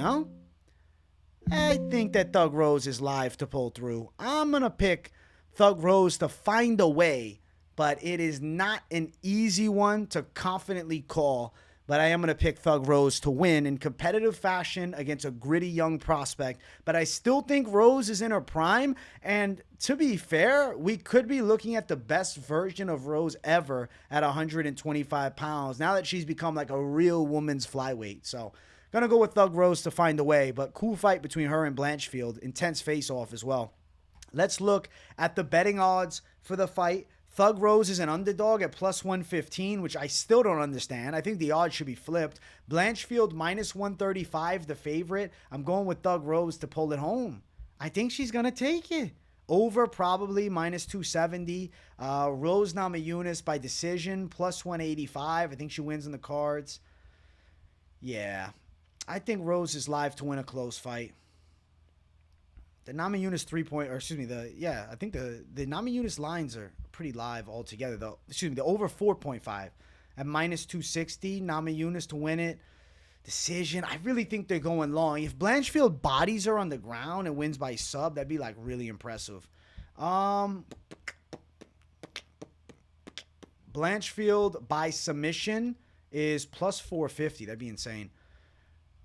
I think that Thug Rose is live to pull through. I'm going to pick Thug Rose to find a way, but it is not an easy one to confidently call. But I am going to pick Thug Rose to win in competitive fashion against a gritty young prospect. But I still think Rose is in her prime. And to be fair, we could be looking at the best version of Rose ever at 125 pounds now that she's become a real woman's flyweight. So going to go with Thug Rose to find a way. But cool fight between her and Blanchfield. Intense face-off as well. Let's look at the betting odds for the fight. Thug Rose is an underdog at plus 115, which I still don't understand. I think the odds should be flipped. Blanchfield minus 135, the favorite. I'm going with Thug Rose to pull it home. I think she's going to take it. Over probably minus 270. Rose Namajunas by decision, plus 185. I think she wins in the cards. Yeah. I think Rose is live to win a close fight. The Namajunas I think the Namajunas lines are pretty live altogether, though. The over 4.5 at minus 260. Namajunas to win it. Decision. I really think they're going long. If Blanchfield bodies her on the ground and wins by sub, that'd be like really impressive. Blanchfield by submission is plus 450. That'd be insane.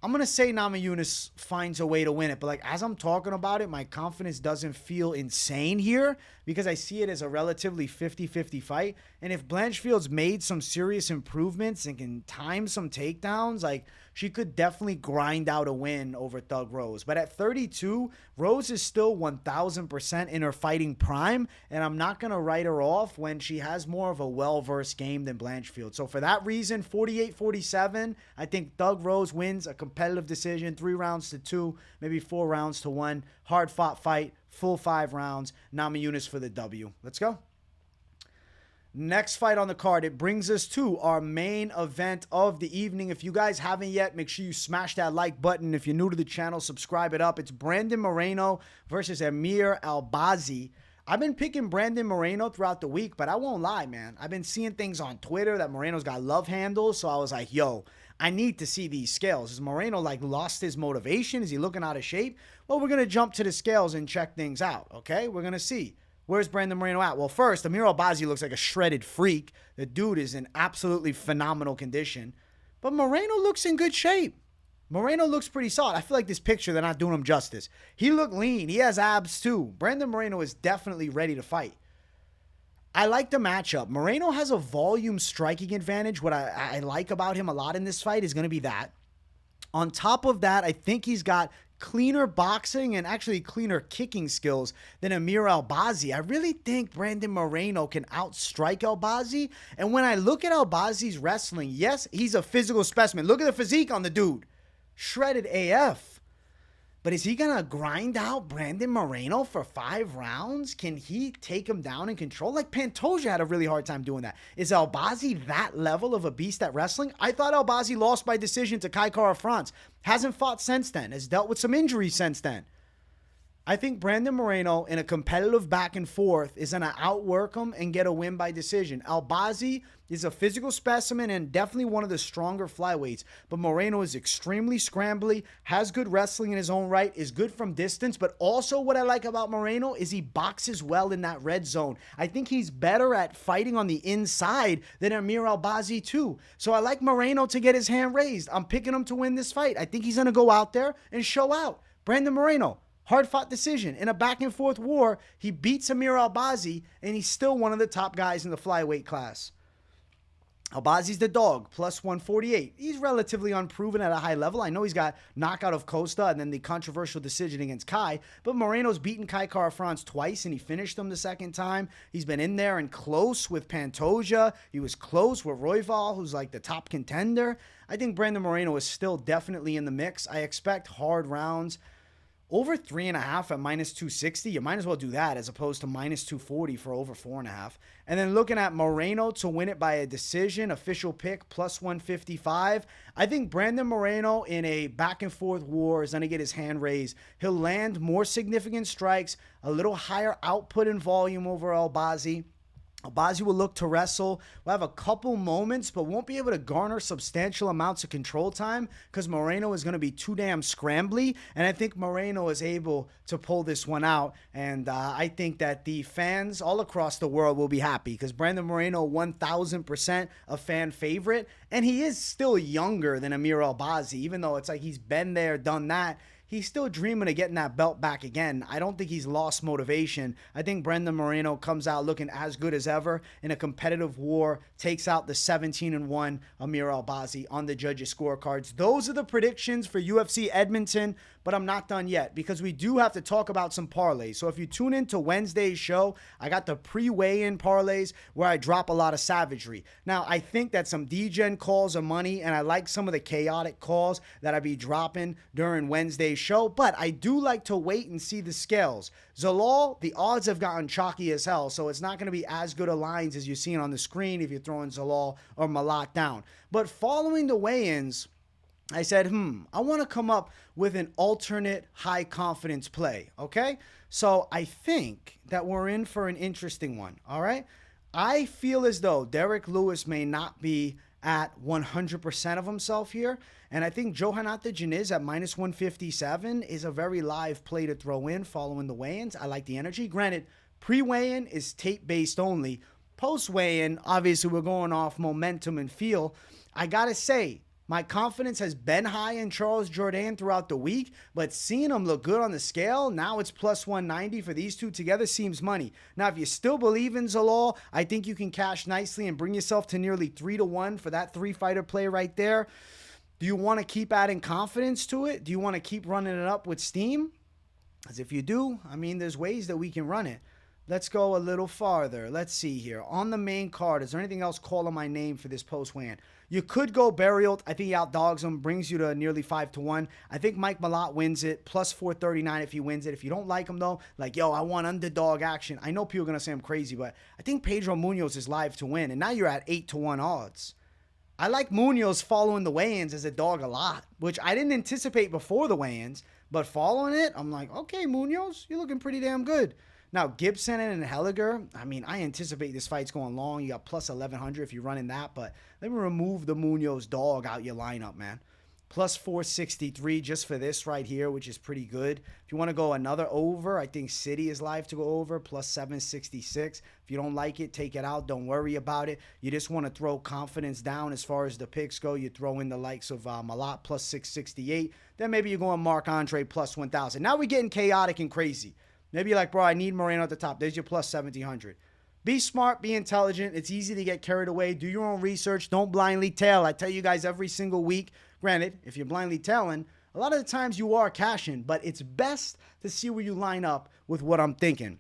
I'm going to say Namajunas finds a way to win it. But like as I'm talking about it, my confidence doesn't feel insane here because I see it as a relatively 50-50 fight. And if Blanchfield's made some serious improvements and can time some takedowns, like she could definitely grind out a win over Thug Rose. But at 32, Rose is still 1,000% in her fighting prime. And I'm not going to write her off when she has more of a well-versed game than Blanchfield. So for that reason, 48-47, I think Thug Rose wins a competitive decision, 3 rounds to 2, maybe 4 rounds to 1. Hard-fought fight, full 5 rounds. Namajunas for the W. Let's go. Next fight on the card, it brings us to our main event of the evening. If you guys haven't yet, make sure you smash that like button. If you're new to the channel, subscribe it up. It's Brandon Moreno versus Amir Albazi. I've been picking Brandon Moreno throughout the week, but I won't lie, man. I've been seeing things on Twitter that Moreno's got love handles, so I was like, yo, I need to see these scales. Is Moreno like lost his motivation? Is he looking out of shape? Well, we're going to jump to the scales and check things out, okay? We're going to see. Where's Brandon Moreno at? Well, first, Amir Albazi looks like a shredded freak. The dude is in absolutely phenomenal condition. But Moreno looks in good shape. Moreno looks pretty solid. I feel like this picture, they're not doing him justice. He looked lean. He has abs too. Brandon Moreno is definitely ready to fight. I like the matchup. Moreno has a volume striking advantage. What I like about him a lot in this fight is going to be that. On top of that, I think he's got cleaner boxing and actually cleaner kicking skills than Amir Albazi. I really think Brandon Moreno can outstrike Albazi. And when I look at Albazi's wrestling, yes, he's a physical specimen. Look at the physique on the dude. Shredded AF. But is he going to grind out Brandon Moreno for 5 rounds? Can he take him down and control? Like Pantoja had a really hard time doing that. Is Albazi that level of a beast at wrestling? I thought Albazi lost by decision to Kai Kara-France. Hasn't fought since then. Has dealt with some injuries since then. I think Brandon Moreno in a competitive back and forth is going to outwork him and get a win by decision. Albazi is a physical specimen and definitely one of the stronger flyweights. But Moreno is extremely scrambly, has good wrestling in his own right, is good from distance. But also what I like about Moreno is he boxes well in that red zone. I think he's better at fighting on the inside than Amir Albazi too. So I like Moreno to get his hand raised. I'm picking him to win this fight. I think he's going to go out there and show out. Brandon Moreno. Hard-fought decision. In a back-and-forth war, he beats Amir Albazi, and he's still one of the top guys in the flyweight class. Albazi's the dog, plus 148. He's relatively unproven at a high level. I know he's got knockout of Costa and then the controversial decision against Kai, but Moreno's beaten Kai Kara-France twice, and he finished him the second time. He's been in there and close with Pantoja. He was close with Royval, who's like the top contender. I think Brandon Moreno is still definitely in the mix. I expect hard rounds. Over 3.5 at minus 260, you might as well do that as opposed to minus 240 for over 4.5. And then looking at Moreno to win it by a decision, official pick, plus 155. I think Brandon Moreno in a back-and-forth war is going to get his hand raised. He'll land more significant strikes, a little higher output and volume over Albazi. Albazi will look to wrestle. We'll have a couple moments, but won't be able to garner substantial amounts of control time because Moreno is going to be too damn scrambly. And I think Moreno is able to pull this one out. And I think that the fans all across the world will be happy because Brandon Moreno, 1,000% a fan favorite. And he is still younger than Amir Albazi, even though it's like he's been there, done that. He's still dreaming of getting that belt back again. I don't think he's lost motivation. I think Brandon Moreno comes out looking as good as ever in a competitive war, takes out the 17-1 Amir Albazi on the judges' scorecards. Those are the predictions for UFC Edmonton, but I'm not done yet because we do have to talk about some parlays. So if you tune into Wednesday's show, I got the pre-weigh-in parlays where I drop a lot of savagery. Now, I think that some DGen calls are money, and I like some of the chaotic calls that I be dropping during Wednesday's show, but I do like to wait and see the scales. Zalal, the odds have gotten chalky as hell, so it's not going to be as good a lines as you're seeing on the screen if you're throwing Zalal or Malott down. But following the weigh-ins, I said, I want to come up with an alternate high confidence play, okay? So I think that we're in for an interesting one, all right? I feel as though Derek Lewis may not be at 100% of himself here. And I think Jourdain Diniz at minus 157 is a very live play to throw in following the weigh-ins. I like the energy. Granted, pre-weigh-in is tape-based only. Post-weigh-in, obviously, we're going off momentum and feel. I got to say, my confidence has been high in Charles Jourdain throughout the week, but seeing him look good on the scale, now it's plus 190 for these two together seems money. Now, if you still believe in Zalal, I think you can cash nicely and bring yourself to nearly 3-1 for that three-fighter play right there. Do you want to keep adding confidence to it? Do you want to keep running it up with steam? Because if you do, I mean, there's ways that we can run it. Let's go a little farther. Let's see here. On the main card, is there anything else calling my name for this post-weigh-in? You could go Barriault. I think he outdogs him, brings you to nearly 5-1. I think Mike Malott wins it, plus 439 if he wins it. If you don't like him, though, like, yo, I want underdog action. I know people are going to say I'm crazy, but I think Pedro Munhoz is live to win, and now you're at 8-1 odds. I like Munhoz following the weigh-ins as a dog a lot, which I didn't anticipate before the weigh-ins, but following it, I'm like, okay, Munhoz, you're looking pretty damn good. Now, Gibson and Anheliger, I mean, I anticipate this fight's going long. You got plus 1,100 if you're running that, but let me remove the Munhoz dog out your lineup, man. Plus 463 just for this right here, which is pretty good. If you want to go another over, I think Sidey is live to go over, plus 766. If you don't like it, take it out. Don't worry about it. You just want to throw confidence down as far as the picks go. You throw in the likes of Malott, plus 668. Then maybe you're going Marc-Andre, plus 1,000. Now we're getting chaotic and crazy. Maybe you're like, bro, I need Moreno at the top. There's your plus 1,700. Be smart, be intelligent. It's easy to get carried away. Do your own research. Don't blindly tail. I tell you guys every single week. Granted, if you're blindly tailing, a lot of the times you are cashing, but it's best to see where you line up with what I'm thinking.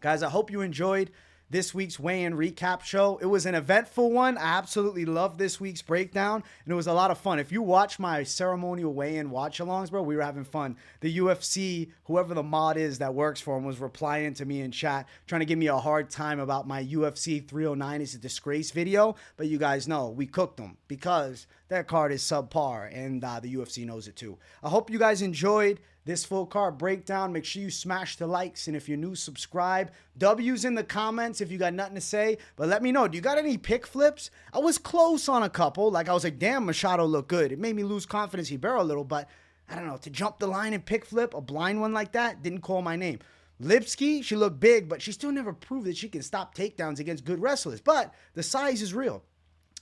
Guys, I hope you enjoyed this week's weigh-in recap show. It was an eventful one. I absolutely loved this week's breakdown, and it was a lot of fun. If you watch my ceremonial weigh-in watch-alongs, bro, we were having fun. The UFC, whoever the mod is that works for him, was replying to me in chat, trying to give me a hard time about my UFC 309 is a disgrace video, but you guys know we cooked them because that card is subpar, and the UFC knows it too. I hope you guys enjoyed this full card breakdown. Make sure you smash the likes, and if you're new, subscribe. W's in the comments if you got nothing to say, but let me know. Do you got any pick flips? I was close on a couple. Like, I was like, damn, Machado looked good. It made me lose confidence in Ribeiro a little, but I don't know. To jump the line and pick flip a blind one like that, didn't call my name. Lipski, she looked big, but she still never proved that she can stop takedowns against good wrestlers, but the size is real.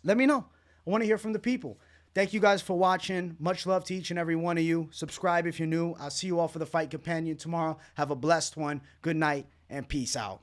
Let me know. I want to hear from the people. Thank you guys for watching. Much love to each and every one of you. Subscribe if you're new. I'll see you all for the Fight Companion tomorrow. Have a blessed one. Good night and peace out.